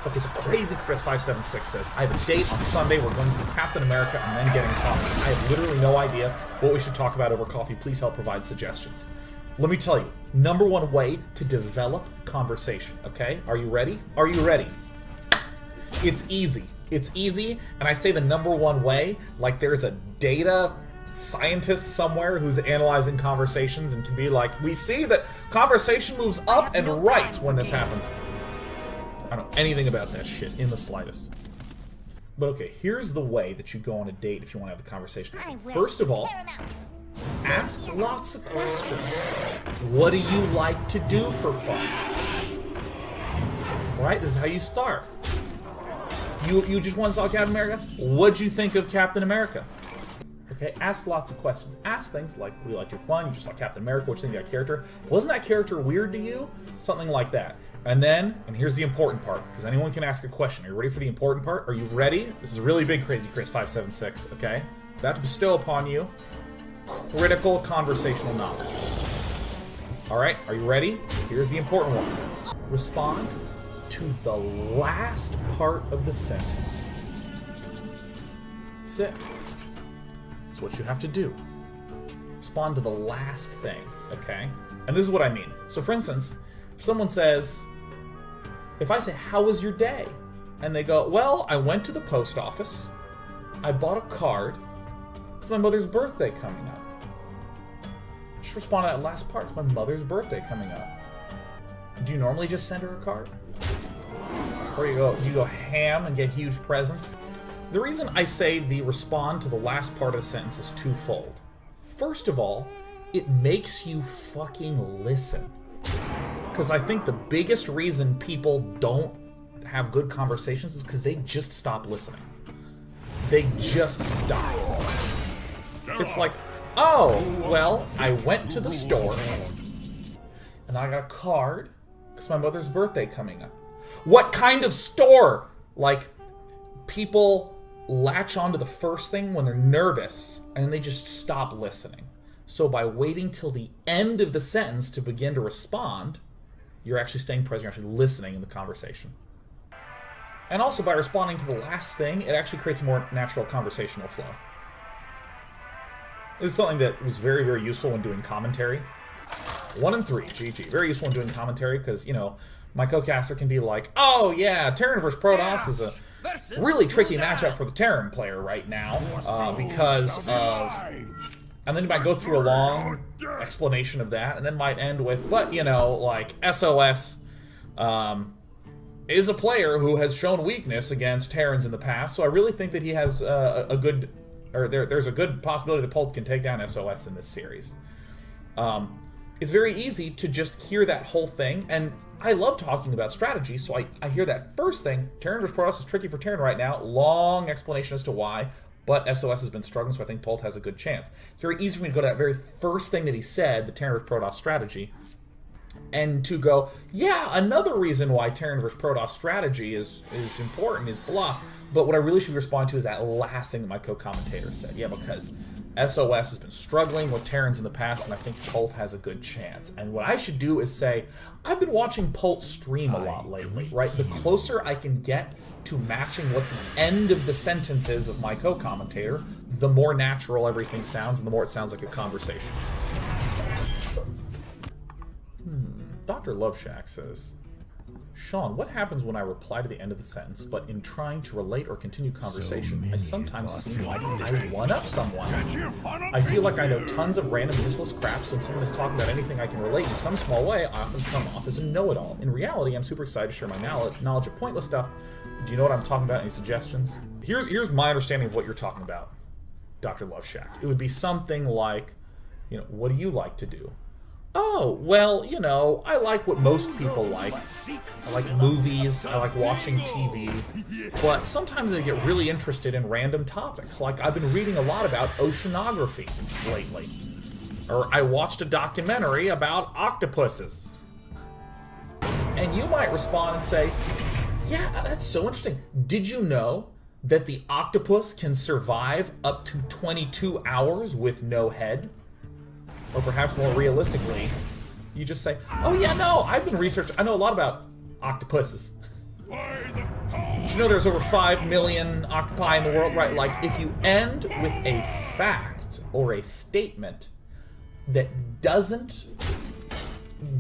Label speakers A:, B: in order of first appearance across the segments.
A: Okay, so Crazy Chris 576 says, I have a date on Sunday. We're going to see Captain America and then getting coffee. I have literally no idea what we should talk about over coffee. Please help provide suggestions. Let me tell you, number one way to develop conversation, okay? Are you ready? Are you ready? It's easy. It's easy, and I say the number one way, like there's a data scientist somewhere who's analyzing conversations and can be like, we see that conversation moves up and right when this happens. I don't know anything about that shit in the slightest. But okay, here's the way that you go on a date if you want to have the conversation. First of all, ask lots of questions. What do you like to do for fun? Right? This is how you start. You just want to saw Captain America? What'd you think of Captain America? Okay, ask lots of questions. Ask things like, we liked your fun, you just saw Captain America, what you think of that character? Wasn't that character weird to you? Something like that. And then, and here's the important part, because anyone can ask a question. Are you ready for the important part? Are you ready? This is a really big Crazy Chris 576, okay? About to bestow upon you critical conversational knowledge. Alright, are you ready? Here's the important one. Respond to the last part of the sentence. That's it. That's what you have to do. Respond to the last thing, okay? And this is what I mean. So for instance, if someone says, if I say, how was your day? And they go, well, I went to the post office, I bought a card, it's my mother's birthday coming up. Just respond to that last part, it's my mother's birthday coming up. Do you normally just send her a card? Or do you go ham and get huge presents? The reason I say the respond to the last part of the sentence is twofold. First of all, it makes you fucking listen. Because I think the biggest reason people don't have good conversations is because they just stop listening. They just stop. It's like, oh, well, I went to the store and I got a card because my mother's birthday coming up. What kind of store? Like, people latch onto the first thing when they're nervous and they just stop listening. So by waiting till the end of the sentence to begin to respond, you're actually staying present, you're actually listening in the conversation. And also by responding to the last thing, it actually creates a more natural conversational flow. This is something that was very, very useful when doing commentary. 1 and 3, GG. Very useful when doing commentary because, you know, my co-caster can be like, oh yeah, Terran vs. Protoss is a really tricky matchup for the Terran player right now because of... And then you might go through a long explanation of that and then might end with, but, you know, like, SOS is a player who has shown weakness against Terrans in the past, so I really think that he has a good... Or there's a good possibility that Pult can take down SOS in this series. It's very easy to just hear that whole thing, and I love talking about strategy, so I hear that first thing, Terran vs. Protoss is tricky for Terran right now, long explanation as to why, but SOS has been struggling, so I think Pult has a good chance. It's very easy for me to go to that very first thing that he said, the Terran vs. Protoss strategy, and to go, yeah, another reason why Terran vs. Protoss strategy is important is blah, but what I really should be responding to is that last thing that my co-commentator said. Yeah, because SOS has been struggling with Terrans in the past, and I think Pult has a good chance. And what I should do is say, I've been watching Pult stream a lot lately, right? The closer I can get to matching what the end of the sentence is of my co-commentator, the more natural everything sounds, and the more it sounds like a conversation. Dr. Loveshack says, Sean, what happens when I reply to the end of the sentence, but in trying to relate or continue conversation, I sometimes seem like I one-up someone. I feel like I know tons of random useless crap, so when someone is talking about anything I can relate in some small way, I often come off as a know-it-all. In reality, I'm super excited to share my knowledge of pointless stuff. Do you know what I'm talking about? Any suggestions? Here's my understanding of what you're talking about, Dr. Loveshack. It would be something like, you know, what do you like to do? Oh, well, you know, I like what most people like. I like movies, I like watching TV, but sometimes I get really interested in random topics. Like, I've been reading a lot about oceanography lately. Or I watched a documentary about octopuses. And you might respond and say, yeah, that's so interesting. Did you know that the octopus can survive up to 22 hours with no head? Or perhaps more realistically, you just say, oh yeah, no, I've been researching, I know a lot about octopuses. you know there's over 5 million octopi in the world, right? Like, if you end with a fact or a statement that doesn't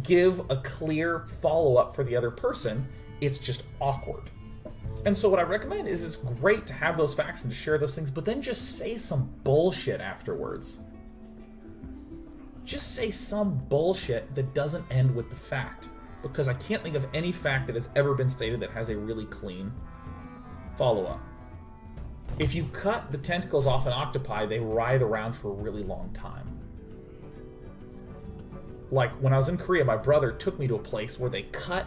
A: give a clear follow-up for the other person, it's just awkward. And so what I recommend is it's great to have those facts and to share those things, but then just say some bullshit afterwards. Just say some bullshit that doesn't end with the fact, because I can't think of any fact that has ever been stated that has a really clean follow-up. If you cut the tentacles off an octopi, they writhe around for a really long time. Like, when I was in Korea, my brother took me to a place where they cut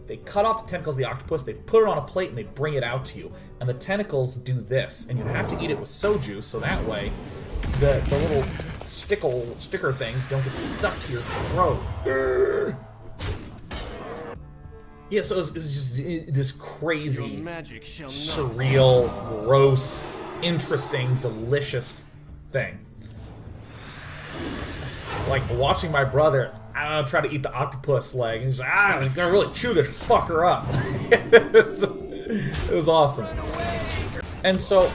A: off the tentacles of the octopus, they put it on a plate, and they bring it out to you. And the tentacles do this, and you have to eat it with soju, so that way the little sticker things don't get stuck to your throat. Yeah, so it's just this crazy, surreal, gross, interesting, delicious thing. Like, watching my brother, I don't know, try to eat the octopus leg, and he's like, I'm gonna really chew this fucker up. It was awesome. And so,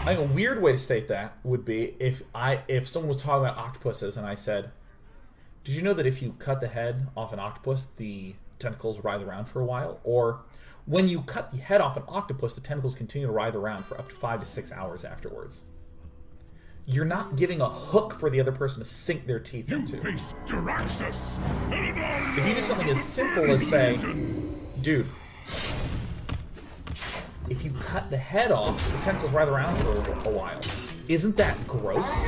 A: I think a weird way to state that would be if someone was talking about octopuses and I said, did you know that if you cut the head off an octopus, the tentacles writhe around for a while? Or when you cut the head off an octopus, the tentacles continue to writhe around for up to 5 to 6 hours afterwards. You're not giving a hook for the other person to sink their teeth into. If you do something as simple as say, dude, if you cut the head off, the tentacles writhe around for a while. Isn't that gross?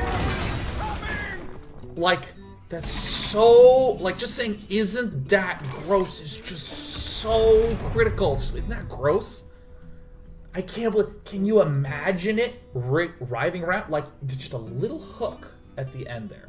A: Like, that's so, like, just saying, isn't that gross is just so critical. Isn't that gross? I can't believe, can you imagine it writhing around? Like, just a little hook at the end there.